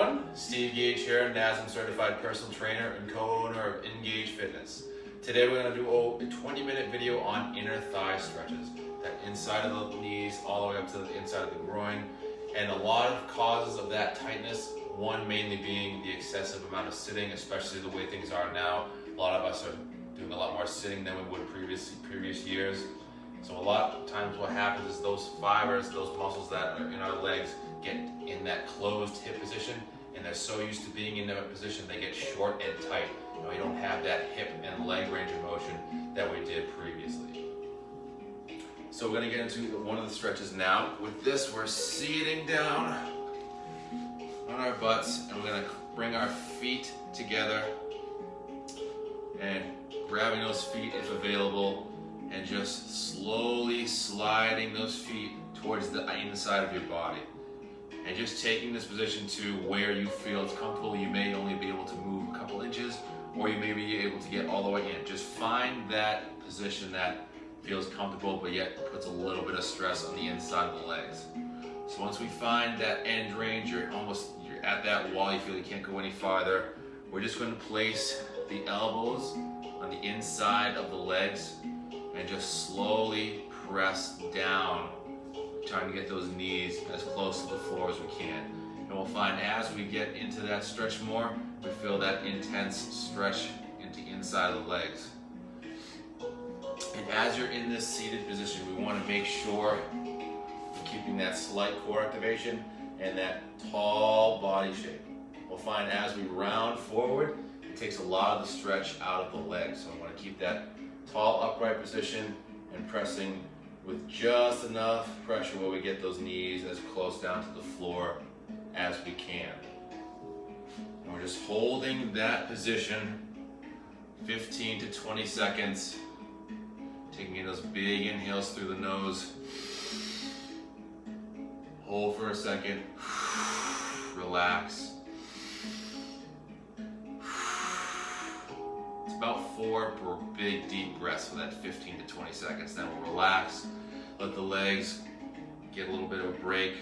everyone, Steve Gage here, NASM certified personal trainer and co-owner of Engage Fitness. Today we're going to do a 20-minute video on inner thigh stretches, that inside of the knees all the way up to the inside of the groin, and a lot of causes of that tightness, one mainly being the excessive amount of sitting, especially the way things are now. A lot of us are doing a lot more sitting than we would previous years. So a lot of times what happens is those fibers, those muscles that are in our legs get in that closed hip position, and they're so used to being in that position they get short and tight. We don't have that hip and leg range of motion that we did previously. So we're going to get into one of the stretches now. With this, we're seating down on our butts, and we're going to bring our feet together and grabbing those feet if available, and just slowly sliding those feet towards the inside of your body. And just taking this position to where you feel it's comfortable. You may only be able to move a couple inches, or you may be able to get all the way in. Just find that position that feels comfortable, but yet puts a little bit of stress on the inside of the legs. So once we find that end range, you're at that wall, you feel you can't go any farther, we're just going to place the elbows on the inside of the legs and just slowly press down, trying to get those knees as close to the floor as we can. And we'll find as we get into that stretch more, we feel that intense stretch into inside of the legs. And as you're in this seated position, we want to make sure you're keeping that slight core activation and that tall body shape. We'll find as we round forward, it takes a lot of the stretch out of the legs. So I want to keep that tall upright position and pressing with just enough pressure where we get those knees as close down to the floor as we can. And we're just holding that position 15 to 20 seconds, taking in those big inhales through the nose. Hold for a second, relax. About 4 big deep breaths for that 15 to 20 seconds. Then we'll relax, let the legs get a little bit of a break,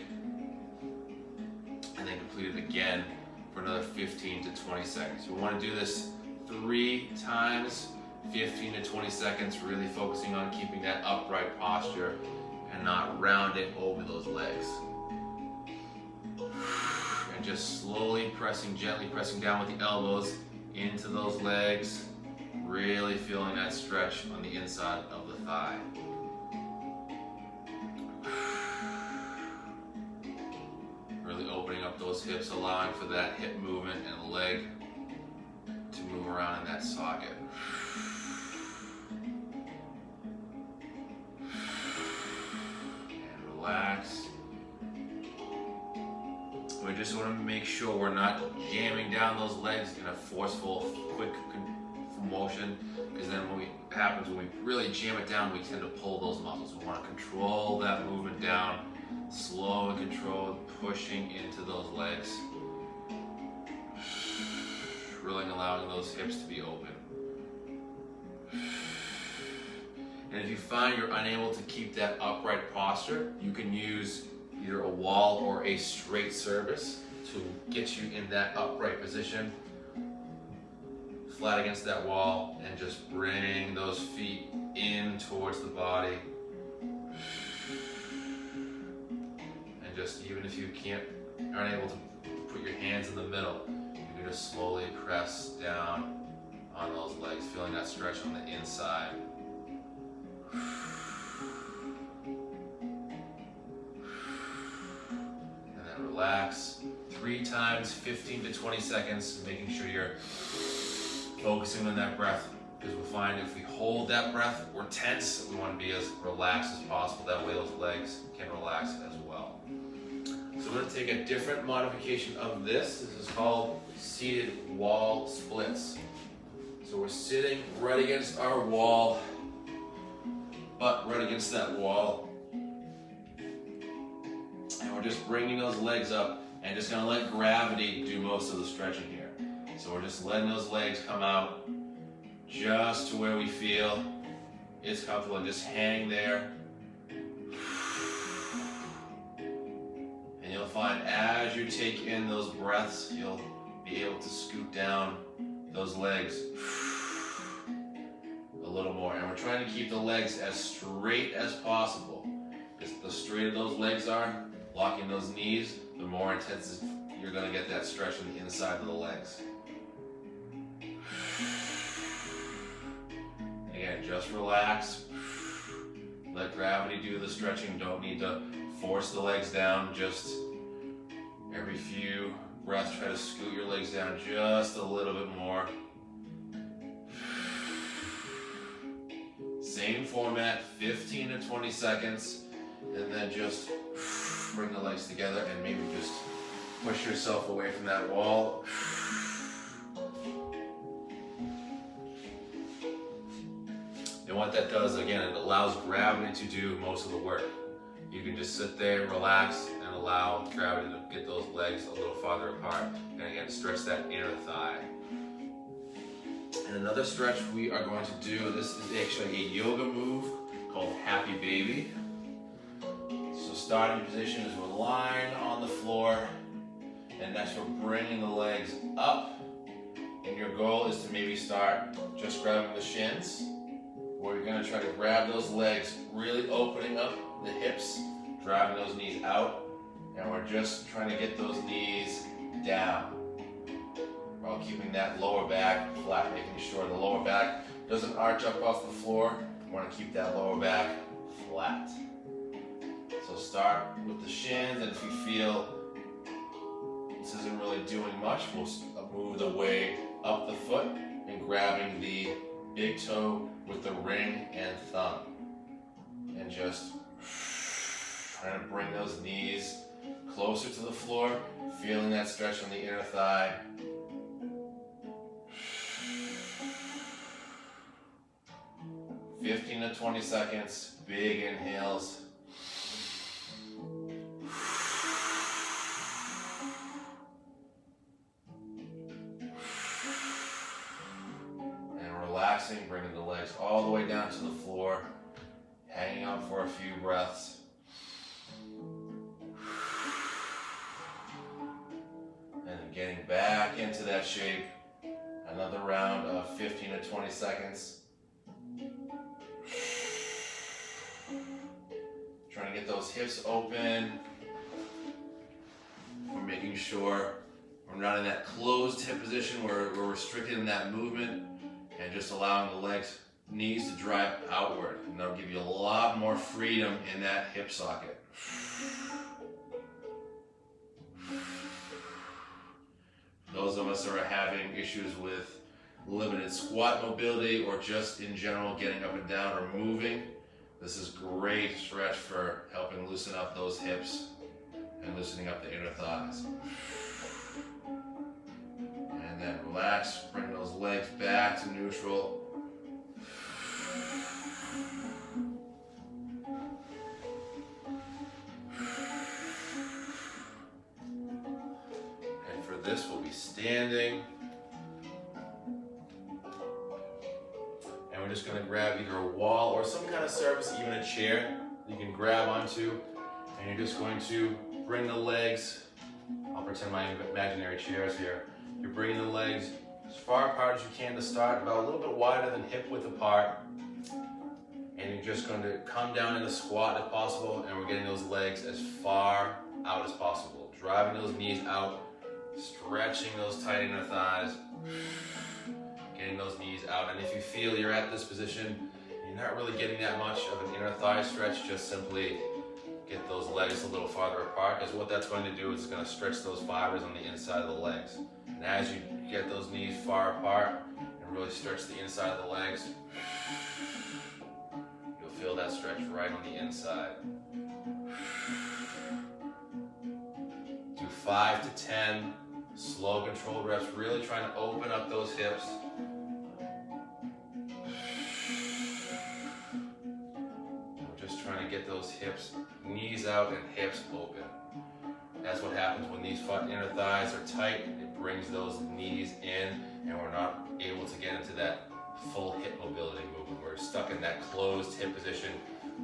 and then complete it again for another 15 to 20 seconds. We want to do this 3 times, 15 to 20 seconds, really focusing on keeping that upright posture and not rounding over those legs. And just slowly gently pressing down with the elbows into those legs. Really feeling that stretch on the inside of the thigh. Really opening up those hips, allowing for that hip movement and leg to move around in that socket. And relax. We just want to make sure we're not jamming down those legs in a forceful, quick motion, because then when we really jam it down, we tend to pull those muscles. We want to control that movement down, slow and controlled, pushing into those legs, really allowing those hips to be open. And if you find you're unable to keep that upright posture, you can use either a wall or a straight service to get you in that upright position, flat against that wall, and just bring those feet in towards the body. And just, even if you aren't able to put your hands in the middle, you can just slowly press down on those legs, feeling that stretch on the inside. And then relax 3 times, 15 to 20 seconds, making sure you're focusing on that breath, because we'll find if we hold that breath, we're tense. We want to be as relaxed as possible. That way those legs can relax as well. So we're going to take a different modification of this. This is called seated wall splits. So we're sitting right against our wall, butt right against that wall. And we're just bringing those legs up and just going to let gravity do most of the stretching here. So we're just letting those legs come out just to where we feel it's comfortable, and just hang there. And you'll find as you take in those breaths, you'll be able to scoot down those legs a little more. And we're trying to keep the legs as straight as possible. Because the straighter those legs are, locking those knees, the more intense you're going to get that stretch on the inside of the legs. Again, just relax. Let gravity do the stretching. Don't need to force the legs down. Just every few breaths, try to scoot your legs down just a little bit more. Same format, 15 to 20 seconds. And then just bring the legs together and maybe just push yourself away from that wall. And what that does, again, it allows gravity to do most of the work. You can just sit there, relax, and allow gravity to get those legs a little farther apart. And again, stretch that inner thigh. And another stretch we are going to do, this is actually a yoga move called Happy Baby. So starting position is we're lying on the floor, and next we're bringing the legs up. And your goal is to maybe start just grabbing the shins, where you're going to try to grab those legs, really opening up the hips, driving those knees out, and we're just trying to get those knees down while keeping that lower back flat, making sure the lower back doesn't arch up off the floor. We want to keep that lower back flat. So start with the shins, and if you feel this isn't really doing much, we'll move the weight up the foot and grabbing the big toe with the ring and thumb. And just trying to bring those knees closer to the floor, feeling that stretch on the inner thigh. "15 to 20 seconds, big inhales. Relaxing, bringing the legs all the way down to the floor, hanging out for a few breaths. And then getting back into that shape. Another round of 15 to 20 seconds. Trying to get those hips open. We're making sure we're not in that closed hip position where we're restricted in that movement. And just allowing the legs, knees to drive outward. And that'll give you a lot more freedom in that hip socket. Those of us that are having issues with limited squat mobility or just in general getting up and down or moving, this is great stretch for helping loosen up those hips and loosening up the inner thighs. And then relax, bring those legs back to neutral. And for this, we'll be standing. And we're just going to grab either a wall or some kind of surface, even a chair you can grab onto. And you're just going to bring the legs, I'll pretend my imaginary chair is here. You're bringing the legs as far apart as you can to start, about a little bit wider than hip width apart. And you're just going to come down in a squat if possible, and we're getting those legs as far out as possible. Driving those knees out, stretching those tight inner thighs, getting those knees out. And if you feel you're at this position, you're not really getting that much of an inner thigh stretch, just simply get those legs a little farther apart, because what that's going to do is it's going to stretch those fibers on the inside of the legs. And as you get those knees far apart and really stretch the inside of the legs, you'll feel that stretch right on the inside. Do 5 to 10 slow controlled reps, really trying to open up those hips. We're just trying to get those hips, knees out and hips open. That's what happens when these inner thighs are tight. It brings those knees in, and we're not able to get into that full hip mobility movement. We're stuck in that closed hip position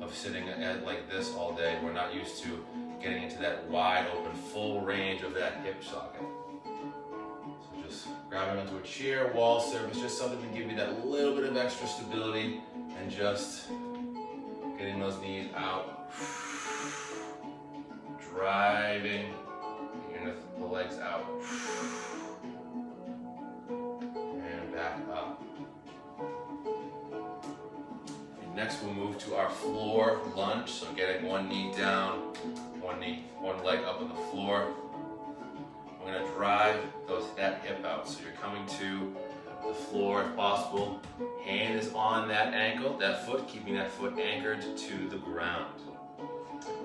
of sitting like this all day. We're not used to getting into that wide open, full range of that hip socket. So just grabbing onto a chair, wall surface, just something to give you that little bit of extra stability and just getting those knees out, driving the legs out, and back up. And next we'll move to our floor lunge, so getting one knee down, one leg up on the floor. We're going to drive that hip out, so you're coming to the floor if possible. Hand is on that ankle, that foot, keeping that foot anchored to the ground.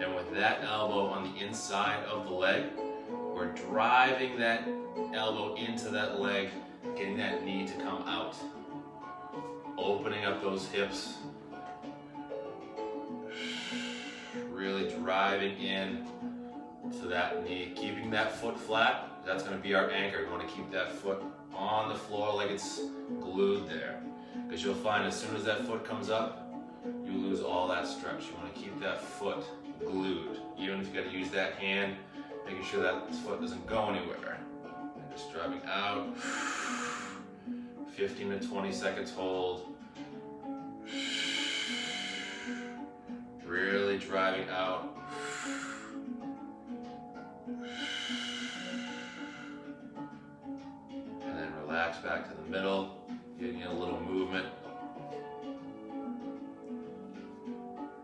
And with that elbow on the inside of the leg, we're driving that elbow into that leg, getting that knee to come out. Opening up those hips. Really driving in to that knee, keeping that foot flat. That's going to be our anchor. We want to keep that foot on the floor like it's glued there. Because you'll find as soon as that foot comes up, you lose all that stretch. You want to keep that foot glued. Even if you got to use that hand, making sure that foot doesn't go anywhere. And just driving out. 15 to 20 seconds hold. Really driving out. And then relax back to the middle, getting a little movement.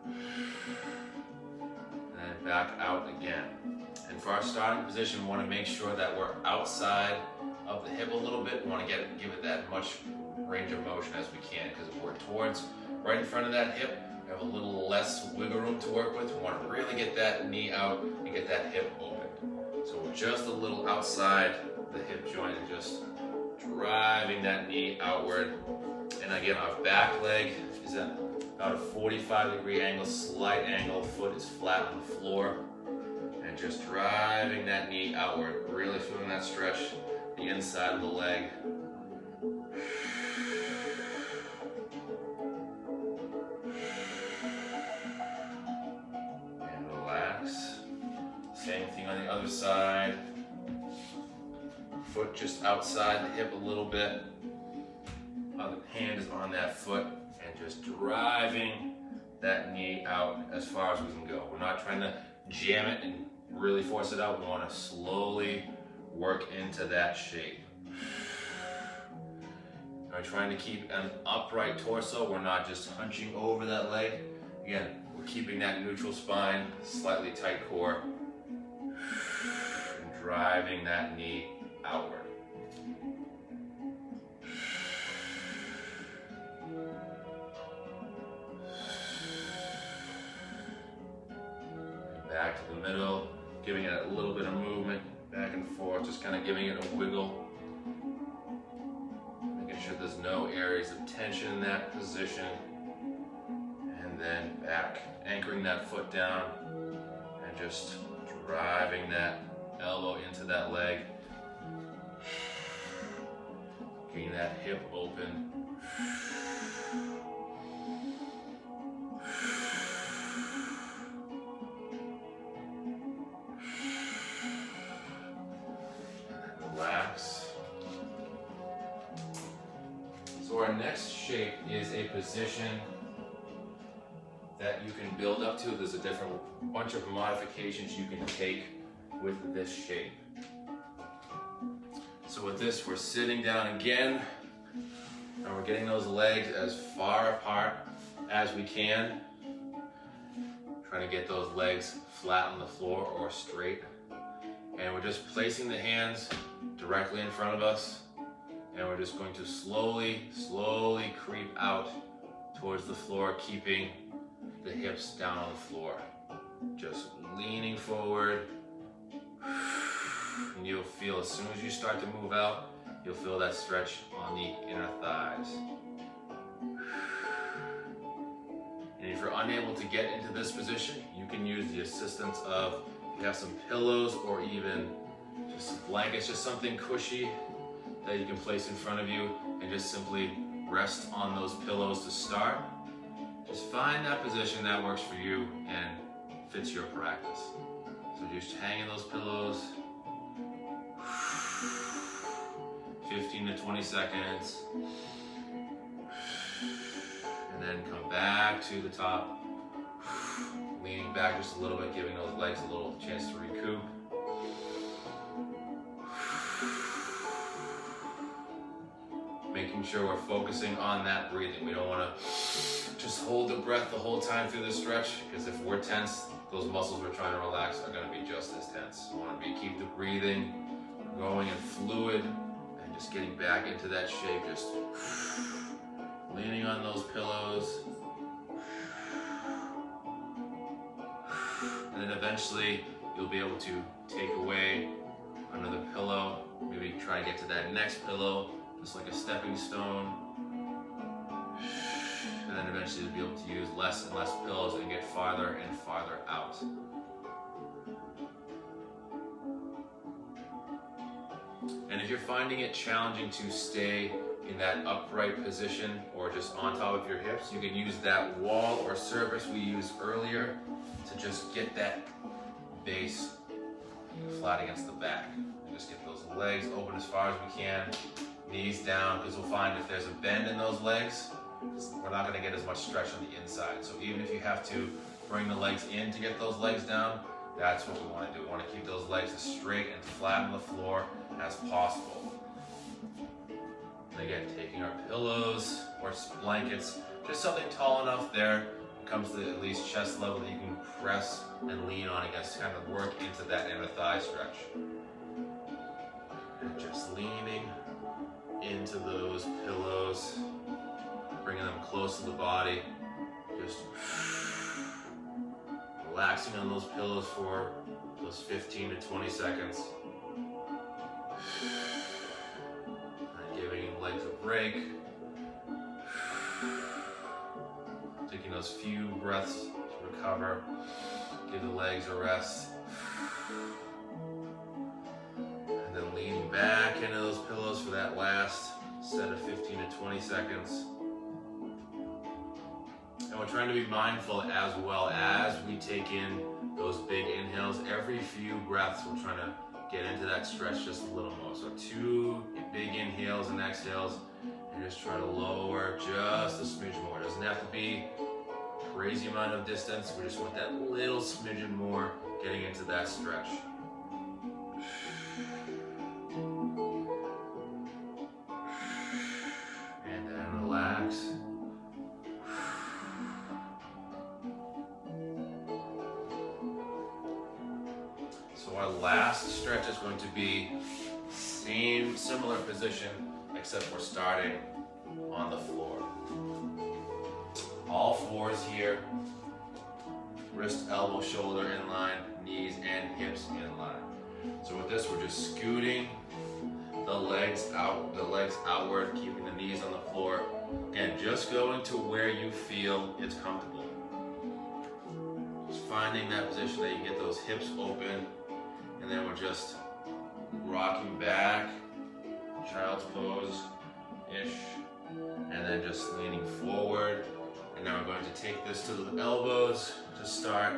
And then back out again. And for our starting position, we want to make sure that we're outside of the hip a little bit. We want to give it that much range of motion as we can, because if we're towards right in front of that hip, we have a little less wiggle room to work with. We want to really get that knee out and get that hip open. So we're just a little outside the hip joint and just driving that knee outward. And again, our back leg is at about a 45-degree angle, slight angle, foot is flat on the floor. And just driving that knee outward, really feeling that stretch, the inside of the leg. And relax. Same thing on the other side. Foot just outside the hip a little bit. Other hand is on that foot and just driving that knee out as far as we can go. We're not trying to jam it and really force it out. We want to slowly work into that shape. We're trying to keep an upright torso. We're not just hunching over that leg. Again, we're keeping that neutral spine, slightly tight core, and driving that knee outward. And back to the middle, giving it a little bit of movement, back and forth, just kind of giving it a wiggle. Making sure there's no areas of tension in that position. And then back, anchoring that foot down and just driving that elbow into that leg. Getting that hip open. Relax. So our next shape is a position that you can build up to. There's a bunch of modifications you can take with this shape. So with this, we're sitting down again, and we're getting those legs as far apart as we can. Trying to get those legs flat on the floor or straight. And we're just placing the hands directly in front of us, and we're just going to slowly creep out towards the floor, keeping the hips down on the floor. Just leaning forward. And you'll feel, as soon as you start to move out, you'll feel that stretch on the inner thighs. And if you're unable to get into this position, you can use the assistance of, you have some pillows or even just some blankets, just something cushy that you can place in front of you and just simply rest on those pillows to start. Just find that position that works for you and fits your practice. So just hang in those pillows. 15 to 20 seconds. And then come back to the top. Leaning back just a little bit, giving those legs a little chance to recoup. Making sure we're focusing on that breathing. We don't want to just hold the breath the whole time through the stretch, because if we're tense, those muscles we're trying to relax are going to be just as tense. We want to keep the breathing going and fluid, and just getting back into that shape, just leaning on those pillows. And then eventually you'll be able to take away another pillow, maybe try to get to that next pillow, just like a stepping stone. And then eventually you'll be able to use less and less pillows and get farther and farther out. And if you're finding it challenging to stay in that upright position or just on top of your hips, you can use that wall or surface we used earlier to just get that base flat against the back. And just get those legs open as far as we can, knees down, because we'll find if there's a bend in those legs, we're not going to get as much stretch on the inside. So even if you have to bring the legs in to get those legs down, that's what we want to do. We want to keep those legs as straight and flat on the floor as possible. And again, taking our pillows or blankets, just something tall enough there, comes to at least chest level that you can press and lean on against to kind of work into that inner thigh stretch. And just leaning into those pillows, bringing them close to the body, just relaxing on those pillows for those 15 to 20 seconds. And giving your legs a break. Taking those few breaths to recover. Give the legs a rest. And then leaning back into those pillows for that last set of 15 to 20 seconds. And we're trying to be mindful as well as we take in those big inhales. Every few breaths, we're trying to get into that stretch just a little more. So 2 big inhales and exhales, and just try to lower just a smidge more. It doesn't have to be a crazy amount of distance. We just want that little smidgen more getting into that stretch. And then relax. So our last stretch is going to be similar position, except we're starting on the floor. All fours here, wrist, elbow, shoulder in line, knees and hips in line. So with this, we're just scooting the legs outward, keeping the knees on the floor. Again, just going to where you feel it's comfortable. Just finding that position that you get those hips open, and then we're just rocking back, child's pose-ish, and then just leaning forward. And now we're going to take this to the elbows to start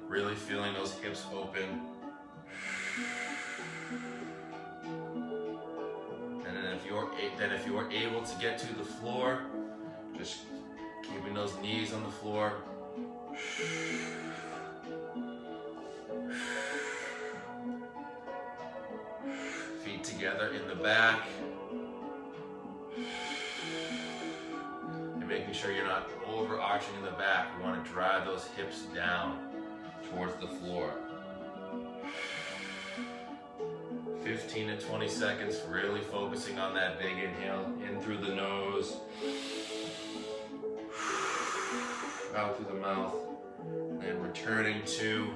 really feeling those hips open. And then if you are able to get to the floor, just keeping those knees on the floor. Feet together in the back. And making sure you're not overarching in the back. You want to drive those hips down towards the floor. 15 to 20 seconds, really focusing on that big inhale, in through the nose, out through the mouth, and then returning to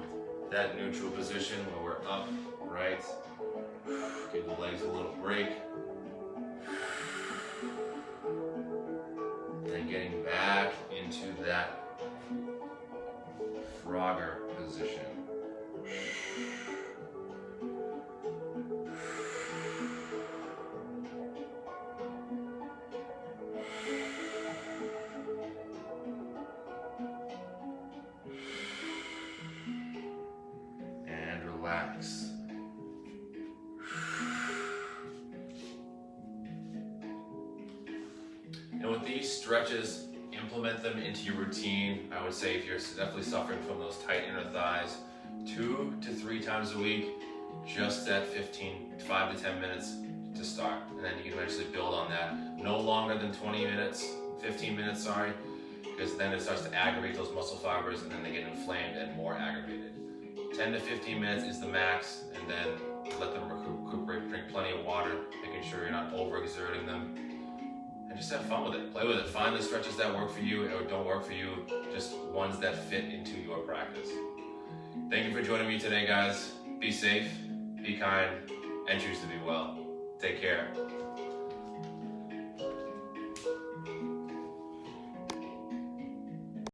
that neutral position where we're upright. Give the legs a little break. Then getting back into that Frogger position. relax. And with these stretches, implement them into your routine. I would say if you're definitely suffering from those tight inner thighs, 2 to 3 times a week, just at 5 to 10 minutes to start. And then you can eventually build on that. No longer than 15 minutes, because then it starts to aggravate those muscle fibers and then they get inflamed and more aggravated. 10 to 15 minutes is the max, and then let them recuperate, drink plenty of water, making sure you're not overexerting them. And just have fun with it, play with it. Find the stretches that work for you or don't work for you, just ones that fit into your practice. Thank you for joining me today, guys. Be safe, be kind, and choose to be well. Take care.